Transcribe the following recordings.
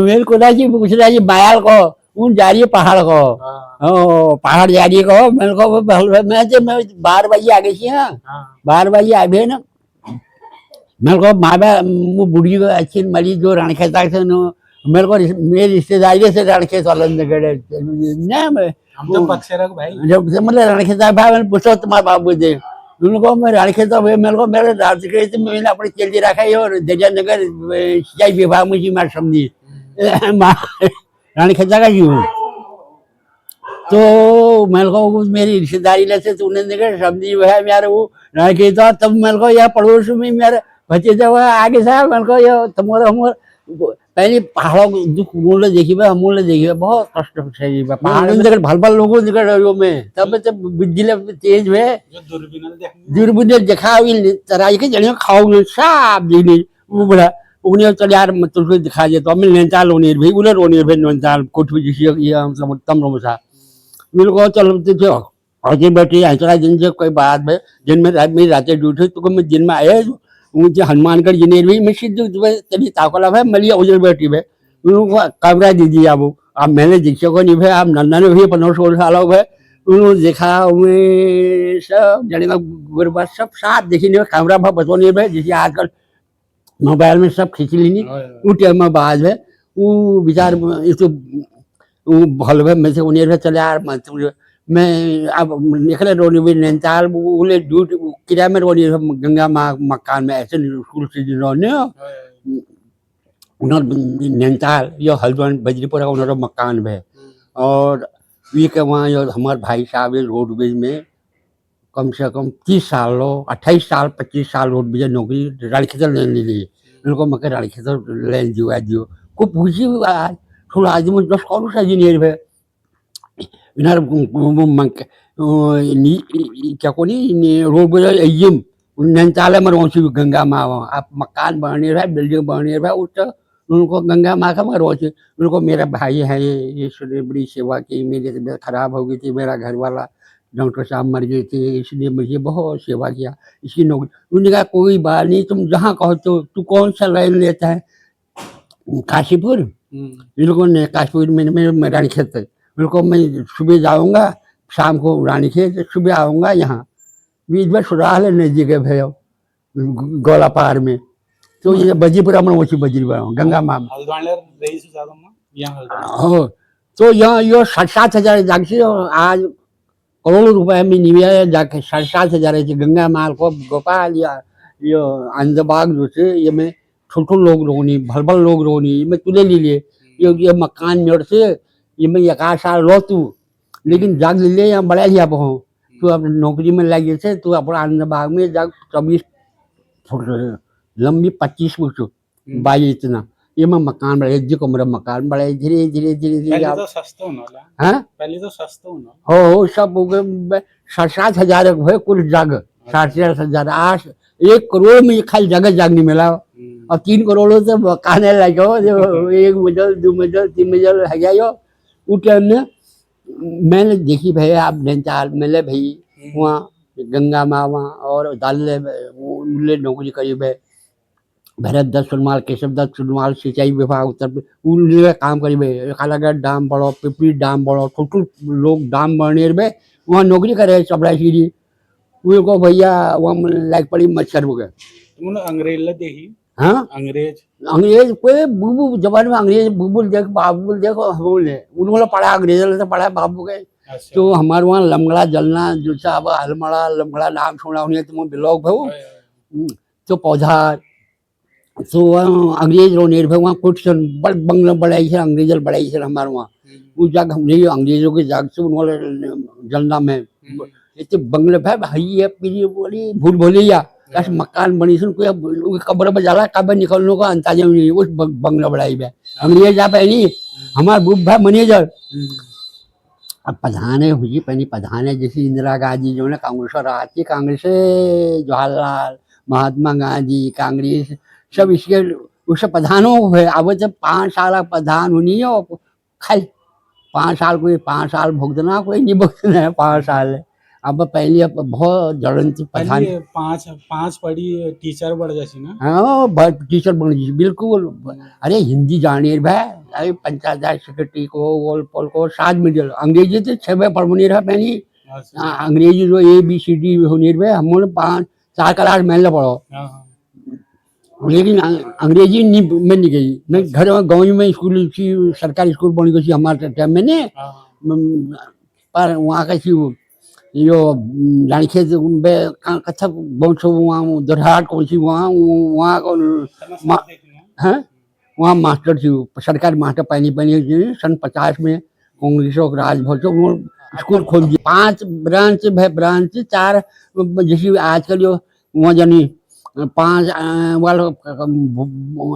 मेरे को ना जी पूछ रहा जी बायाल को उन जा रही है पहाड़ को ओ पहाड़ जा रही है को मेरे को मैं 12 बजे आ गई थी ना 12 बजे आ गए ना मेरे को माँ बाप वो बुढ़ी अच्छी मरी जो रणखेता से मेरे को मेरे रिश्तेदारी से रणखेत वाले ना मैं हम तो पक्षरक भाई जब से मतलब रणखेता भाई मैंने पूछा तुम्हारे बाबू दे उनको मैं रणखेता भाई मेरे को मेरे राजकीय मैंने अपनी चलती रखा है और दरिया नगर सिंचाई विभाग में जी मैं समझी रणखेता का जी हूँ तो मेरे को मेरी रिश्तेदारी से तूने देखा समझी है मेरे वो रणखेता तब मेरे को यह पड़ोस में मेरे भतीजा हुआ आगे साहब मेरे को ये तुम्हारा हम पहले पहाड़ों को दुख मूल्य देखी है अमूल्य देखी है बहुत कष्ट से पहाड़ में देखकर भल भल लोगों निकल रही में तब तब बिजली तेज है दूरबीन देखा हुई तराई के जड़ियों खाओ साफ दिली वो बड़ा उन्हें चल यार तुझको दिखा दे तो हमें नैनीताल होने भाई उन्हें रोने भाई नैनीताल कुछ भी जिस ये मतलब उत्तम रोम सा मेरे को चलते थे और बैठी ऐसा दिन से कोई बात है जिन में मेरी रातें ड्यूटी तो मैं दिन में आया मुझे हनुमानगढ़ जिनेर भी मैं सीधे तभी ताकला है मलिया उजर बैठी है उनको कमरा दीजिए आप मैंने दीक्षा को नहीं भाई आप नंदा ने भी 15-16 साल हो गए उन्होंने देखा उन्हें सब जने का गुरबात सब साथ देखी नहीं कैमरा भाव बतो नहीं भाई जैसे आजकल मोबाइल में सब खींच ली नहीं उठे में बाज है वो विचार इसको वो भल है मैं से उन्हें चले यार मैं अब निकले रोनी भी नैनीताल उले ड्यूटी किराए में रोनी गंगा माँ मकान में ऐसे स्कूल से रोने उन्होंने नैनीताल यो हल्द्वानी बजरीपुरा उन्होंने मकान में और ये के वहाँ यो हमारे भाई साहब रोडवेज में कम से कम 30 साल लो 28 साल 25 साल रोडवेज नौकरी रणखेतर लेने ली उनको मकर रणखेतर लेन दियो खूब खुशी आज थोड़ा आज मुझे 10 करोड़ सा इंजीनियर है इनार क्या कोनी रोड एम नैनीताल में रोची गंगा माँ आप मकान बने रहा बिल्डिंग बने रहा उस उनको गंगा माँ का मैं रोची उनको मेरा भाई है ये बड़ी सेवा की मेरी तबीयत खराब हो गई थी मेरा घर वाला डॉक्टर साहब मर गए थे इसलिए मुझे बहुत सेवा किया इसकी नौकरी उन्होंने कहा कोई बात नहीं तुम जहाँ कहो तो तू कौन सा लाइन लेता है काशीपुर इन लोगों ने काशीपुर में रणखेत उनको मैं सुबह जाऊँगा शाम को रानीखेत सुबह आऊँगा यहाँ बीच में सुराह ले नजदीक है भैया गोला पहाड़ में तो ये बजीपुरा में वही बजरीपुरा गंगा माँ हो तो यहाँ यो 7,000 जाके आज करोड़ों रुपए में निविया जाके 7,000 गंगा माल को गोपाल या यो अंदबाग जो से ये में छोटो लोग रोनी भल भल लोग रोनी मैं तुले ले लिए ये मकान मेरे से ये मैं 1 साल लो तू लेकिन जाग ले यहाँ बड़ा ही आप हो तू अपने नौकरी में लगे थे तू अपना अंदबाग में जाग 24 फुट लंबी 25 फुट 22 इतना ये मैं मकान बढ़े जी को मेरा मकान बढ़े धीरे धीरे धीरे धीरे पहले तो सस्ता होना हाँ पहले तो सस्ता होना हो सब हो गए 7,000 हुए कुल जग 7,000 8 1 करोड़ में खाली जगह जाग नहीं मिला और 3 करोड़ों से मकान लगे 1 मंजिल 2 मंजिल 3 मंजिल है गया उठे मैंने देखी भाई आप नैनीताल मिले भाई वहाँ गंगा माँ वहाँ और दाल नौकरी करी भाई भरत दत्त सुनवाल केशव दत्त सुनवाल सिंचाई विभाग उत्तर प्रदेश काम करी भाई कालागढ़ डाम बढ़ो पिपली डाम बढ़ो छोटू लोग डाम बढ़ने भाई वहाँ नौकरी करे चपड़ाई सीढ़ी उनको भैया वहाँ लाइक पड़ी मच्छर हो गए अंग्रेज देखी हाँ अंग्रेज कोई बुबू जमाने में अंग्रेज बुबुल देख बाबुल देखो बोले उन्होंने पढ़ा अंग्रेज से पढ़ा बाबू के तो हमारे वहाँ लमगड़ा जलना जो अब हलमड़ा लमगड़ा नाम सुना उन्हें तुम बिलोक भाऊ तो पौधा तो अंग्रेज रो निर्भय वहाँ कुछ बड़ बंगला बढ़ाई है अंग्रेज बढ़ाई है हमारे वहाँ उस जगह हमने अंग्रेजों के जाग से उन्होंने जलना में इतने बंगले भाई है पीली बोली भूल भोलिया कैसे मकान बनी सुन कोई कब्र में जाला कब निकलने का अंदाजा नहीं उस बंगला बढ़ाई है अंग्रेज जा पाई हमारे बुब भाई मैनेजर अब प्रधान है हुई पहली प्रधान है जैसे इंदिरा गांधी जो है कांग्रेस आती कांग्रेस जवाहरलाल महात्मा गांधी कांग्रेस सब इसके उससे प्रधानों है अब जब 5 साल प्रधान होनी है खाली 5 साल कोई 5 साल भुगतना कोई नहीं भुगतना है 5 साल अब पहले अब बहुत जड़ंती प्रधान पहले पांच पढ़ी टीचर बढ़ जाती ना। हाँ बहुत टीचर बन गई बिल्कुल। अरे हिंदी जाने भाई अरे पंचायत राज सेक्रेटरी को वोल पोल को 7 मीडियल अंग्रेजी तो 6 पढ़ने रहा पहली अच्छा। अंग्रेजी जो ABCD होने रहे हम लोग 5-4 क्लास मैंने पढ़ो हाँ हाँ लेकिन अंग्रेजी नहीं मैं नहीं गई मैं घर में गाँव में स्कूल थी सरकारी स्कूल बन गई थी हमारे टाइम में ने हाँ पर वहाँ का थी यो लाड़खे कथक बहुत वहाँ दोरहाट कौन सी वहाँ वहाँ को हाँ है वहाँ मास्टर थी सरकारी मास्टर पहली पहली सन 50 में कांग्रेसों का राज भर स्कूल खोल दिया 5 ब्रांच 4 जैसे आजकल जो वहाँ जानी 5 वाला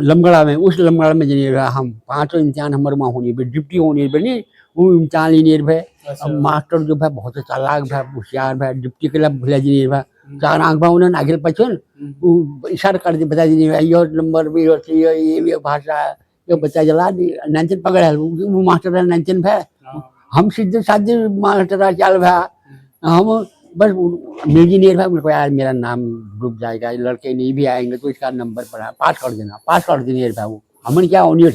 लमगड़ा में उस लमगड़ा में जानी रहा हम 5 इम्तिहान हमारे वहाँ होनी पे डिप्टी होनी पे नहीं वो इम्तिहान लेने भाई अब मास्टर जो भाई बहुत चालाक भाई होशियार भाई डिप्टी के लिए भूला जी भाई 4 आंख भाव उन्होंने आगे पछन वो इशारा कर दे बता दी भाई यो नंबर भी होती है ये भाषा ये बच्चा जला दी नंचन पकड़ है वो मास्टर है नंचन भाई हम सीधे साधे मास्टर चाल भाई हम बस इंजीनियर भाई उनको यार मेरा नाम डूब जाएगा लड़के नहीं भी आएंगे तो इसका नंबर पड़ा पास कर देना भाई वो हमने क्या ऑनियर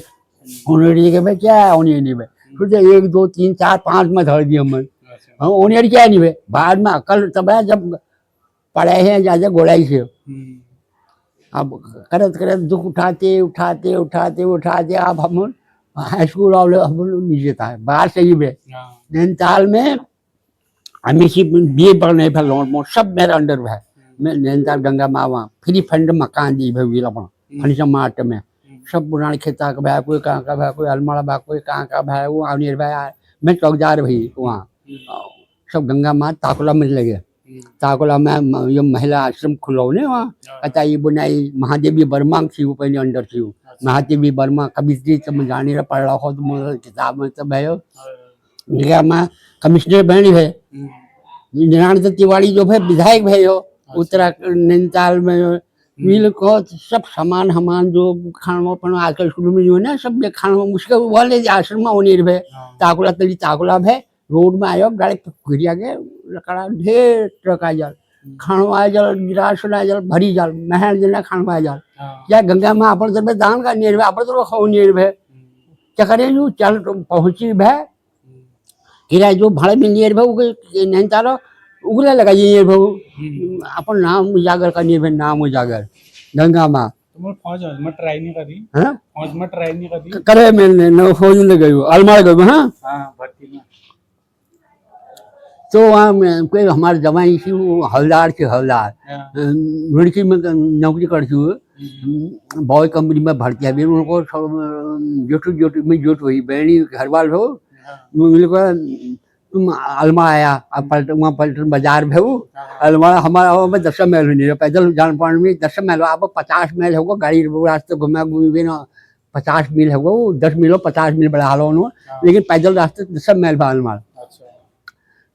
के भाई क्या है ऑनियर नहीं भाई फिर 1 2 3 4 5 में धर दिए हम ऑनियर क्या नहीं भाई बाद में अकल तब है जब पढ़े हैं ज्यादा गोलाई से अब करत दुख उठाते अब हम हाई स्कूल वाले हम नीचे था बाहर से ही भाई नैनीताल में हमेशा BA पढ़ने पर लोन मोट सब मेरा अंडर है मैं नैनीताल गंगा मावा फ्री फंड मकान दी भाई विला फर्नीचर मार्ट में सब पुराने खेता का भाई कोई कहाँ का भाई कोई अलमाड़ा भाई कोई कहाँ का भाई वो अनियर भाई मैं चौकीदार भाई वहाँ सब गंगा माँ ताकुला में लगे ताकुला में ये महिला आश्रम खुलौने वहाँ कताई बुनाई महादेवी वर्मा थी वो पहले अंडर थी महादेवी वर्मा कभी तुम जाने पढ़ रहा हो तुम किताब में सब है गंगा माँ कमिश्नर बहनी है नारायण तिवारी जो है विधायक है हो उत्तराखंड नैनीताल में मिल को सब सामान हमान जो खाना पीना आजकल स्कूल में जो है ना सब खाना उसके वाले आश्रम में होने रहे ताकुला तली ताकुला है रोड में आयो गाड़ी घिरिया के लकड़ा ढेर ट्रक आ जाल खाना आ जाल गिरास आ जाल भरी जाल महल जना खाना आ जाल या गंगा में अपन सब दान का नियर है अपन तो खाओ नियर है क्या करे जो चल पहुंची है किराए जो भाड़े में नियर भाऊ नैनीताल उगला लगाइए भाऊ अपन नाम उजागर का नियर नाम उजागर गंगा माँ फौज में ट्राई नहीं करी फौज में ट्राई नहीं करी करे मैंने न फौज में गई अलमार गई हाँ भर्ती में तो वहाँ कोई हमारे जवाई थी वो हवलदार थी हवलदार लड़की में नौकरी करती हुई बॉय कंपनी में भर्ती है उनको जोट हुई बहनी घरवाल हो तुम अलमा आया अब वहाँ पलटन बाजार में वो अलमाड़ा हमारा में 10 माइल नहीं रहा पैदल जान पाने में 10 माइल अब 50 माइल होगा गाड़ी रास्ते घुमा घूमे ना 50 मील होगा वो 10 मील 50 मील बढ़ा लो उन्होंने लेकिन पैदल रास्ते 10 माइल बा अलमाड़ा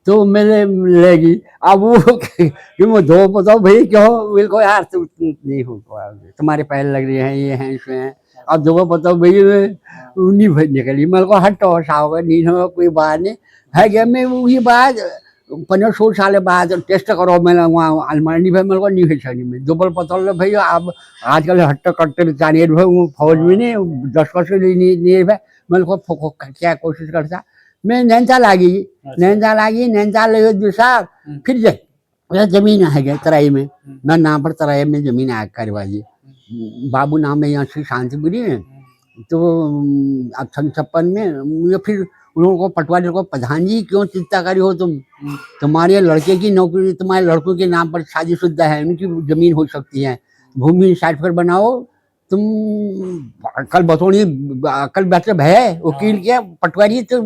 तो मैंने लेगी अब वो क्यों दो बताओ भाई क्यों बिल्कुल यार तुम नहीं हो तुम्हारे पैर लग रहे हैं ये हैं इसमें हैं अब दो बताओ भाई नहीं भाई निकली मेरे को हटो साहब नहीं हो कोई बात नहीं है क्या मैं वही बात 15-16 साल बाद टेस्ट करो मैंने वहाँ अलमारी भाई मेरे को नहीं है में दोपहर पता लगा भाई आप आजकल हट्टा कट्टे चाहिए भाई वो फौज में नहीं 10 वर्ष नहीं भाई मेरे को क्या कोशिश करता मैं नैनीताल आ गई नैनीताल दूसरा फिर जाए जमीन है गया तराई में मैं नाम पर तराई में जमीन आ करवाई बाबू नाम है यहाँ से शांतिपुरी में तो अब 56 में फिर उनको पटवारी को प्रधान जी क्यों चिंता करी हो तुम तुम्हारे लड़के की नौकरी तुम्हारे लड़कों के नाम पर शादीशुदा है उनकी जमीन हो सकती है भूमि सर्टिफिकेट बनाओ तुम कल बतौनी कल मतलब है वकील क्या पटवारी तो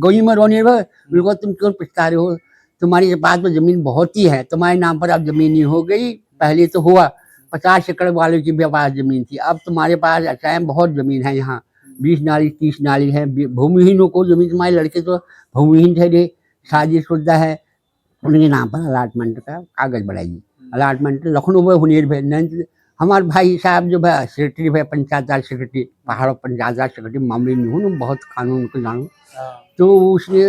गोई में रोने बिल्कुल तुम क्यों पछता रहे हो तुम्हारे पास में जमीन बहुत ही है तुम्हारे नाम पर अब जमीन ही हो गई पहले तो हुआ 50 एकड़ वाले की भी पास जमीन थी अब तुम्हारे पास टाइम बहुत जमीन है यहाँ 20 नाली 30 नाली है भूमिहीनों को जमीन तुम्हारे लड़के तो भूमिहीन थे शादीशुदा है उनके नाम पर अलाटमेंट का कागज बढ़ाइए अलाटमेंट लखनऊ में हुनेर हमारे भाई साहब जो है सेक्रेटरी है, पंचायत राज सेक्रेटरी, पहाड़ पंचायत राज सेक्रेटरी मामले में हूँ ना, बहुत कानून को जानूँ। हाँ, तो उसने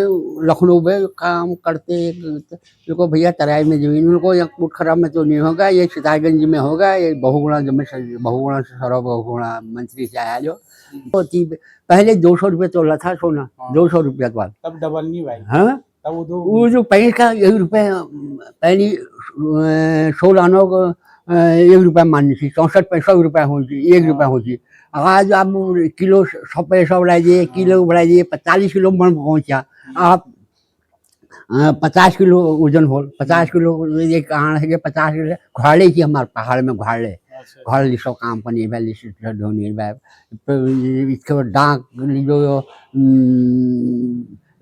लखनऊ में काम करते, देखो भैया तराई में जमीन उनको, या कोटखरा में तो नहीं होगा, ये सितारगंज में होगा, ये बहुगुणा बहुगुणा से सौरभ बहुगुणा मंत्री से आया जो। तो पहले 200 रुपये तोला था सोना, हाँ। 200 रुपये बाद। तब डबल नहीं भाई, हाँ, तब वो जो पैंट का 1 रुपये पहली 16 आना 1 रुपया माननी थी, 64-65 रुपया होती, 1 रुपया होती। आज आप किलो 100 पैसा बढ़ाइए, किलो बढ़ाइए, 45 किलो मन पहुँचा आप। 50 किलो वजन हो, 50 किलो एक कहाँ है 50 किलो घोड़े की, हमारे पहाड़ में घोड़े घर लिसो काम पर नहीं भाई, धोनी भाई इसके बाद डाक जो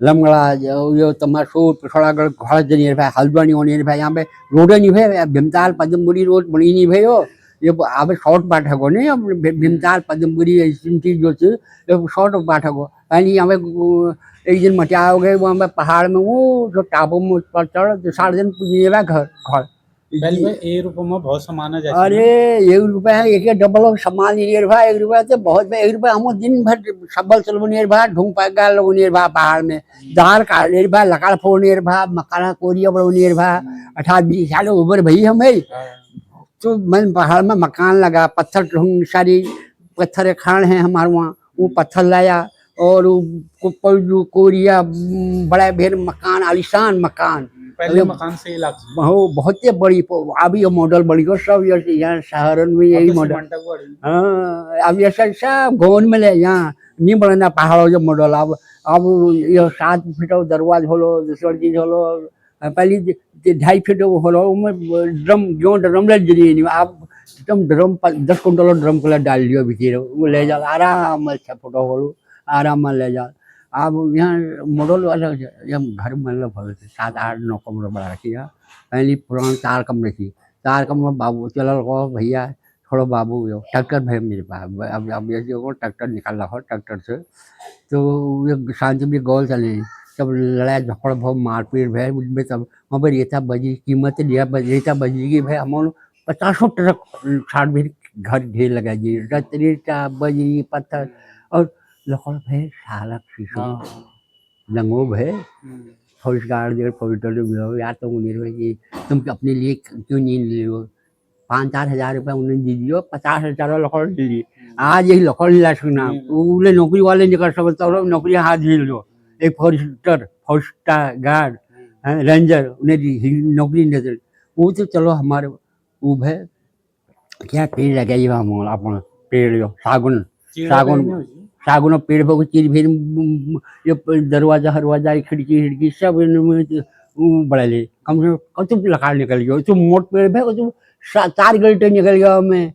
लमगड़ा यो तमाशो पिछड़ागढ़ घर जनी भाई, हल्द्वानी होने भाई, यहाँ पे रोड नहीं भाई, भीमताल पदमपुरी रोड बनी नहीं भाई हो, ये अब शॉर्ट बाटक हो नहीं, अब भीमताल पदमपुरी ऐसी चीज जो थी ये शॉर्ट बाटक हो। पहले यहाँ पे एक दिन मचा हो गए वहाँ पे पहाड़ में, वो जो टापू में पर चढ़ तो 7 दिन पूछिए घर घर। पहले भाई 1 रुपये में बहुत सामान आ जाता अरे 1 रुपया है, एक डबल सामान नहीं भाई, 1 रुपया तो बहुत, 1 रुपया हम दिन भर सबल चलवनी भाई, ढूंढ पाएगा लोगों भाई पहाड़ में, दार काट भाई, लकड़ फोड़ने भाई, मकाना कोरिया बढ़ोनी भाई, 18-20 साल उम्र भई हमें। तो मैं पहाड़ में मकान लगा, पत्थर ढूंढ, सारी पत्थर खान है हमारे वहाँ, वो पत्थर लाया और कोरिया बड़ा भेर मकान, आलिशान मकान। पहले मकान से बहुत ही बड़ी, अभी ये मॉडल बड़ी हो सब, यहाँ शहर में यही मॉडल। हाँ, अब ये सब गाँव में ले, यहाँ नहीं बढ़ना पहाड़ों जो मॉडल। अब ये 7 फीट दरवाज होलो, दूसरी चीज होलो, पहले 2.5 फीट होलो, ड्रम जो ड्रम ले जरिए नहीं, आप एकदम ड्रम 10 कुंटल ड्रम को डाल दियो भीतर, वो ले जाओ आराम से, फोटो होलो आराम में ले जाओ। अब यहाँ मॉडल वाला घर मतलब 7-8-9 कमरे बना रखी है, पहले पुराना 4 कमरे थी, 4 कमरे बाबू चल को भैया थोड़ा बाबू ट्रैक्टर भाई मेरे पास, अब ये ट्रैक्टर निकाल रहा हो, ट्रैक्टर से तो ये शांति में गोल चले, तब लड़ाई झगड़ भाव मारपीट भाई उसमें, तब वहाँ पर रेता बजी, कीमत लिया रेता बजी की भाई, हम 50 ट्रक 60 भी घर ढेर लगा दिए, रेता बजरी पत्थर और लकड़ भाई, सालक शीशो लंगो भाई, फौज गार्ड फौज यार तुम कि तुम अपने लिए क्यों नहीं ले लो, 5-4 हज़ार रुपया उन्हें दीजिए, 50,000 लकड़ दीजिए। आज यही लकड़ ला सकना, उन्हें नौकरी वाले नहीं कर सकते, तो नौकरी हाथ झील लो, एक फौज गार्ड रेंजर उन्हें नौकरी नहीं दे, वो तो चलो हमारे वो है क्या पेड़ लगाइए हम अपना पेड़ सागुन सागुन सागुन पेड़ पर चीज फिर ये दरवाजा हरवाजा खिड़की सब बढ़ा ले, कम से कम तुम लकड़ निकल गया, तुम मोट पेड़ है तुम 4 घंटे निकल गया, हमें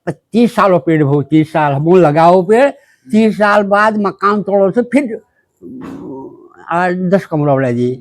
25 साल पेड़ हो, 30 साल हम लगाओ पेड़, 30 साल बाद मकान तोड़ो से फिर 10 कमरा बढ़ा दिए।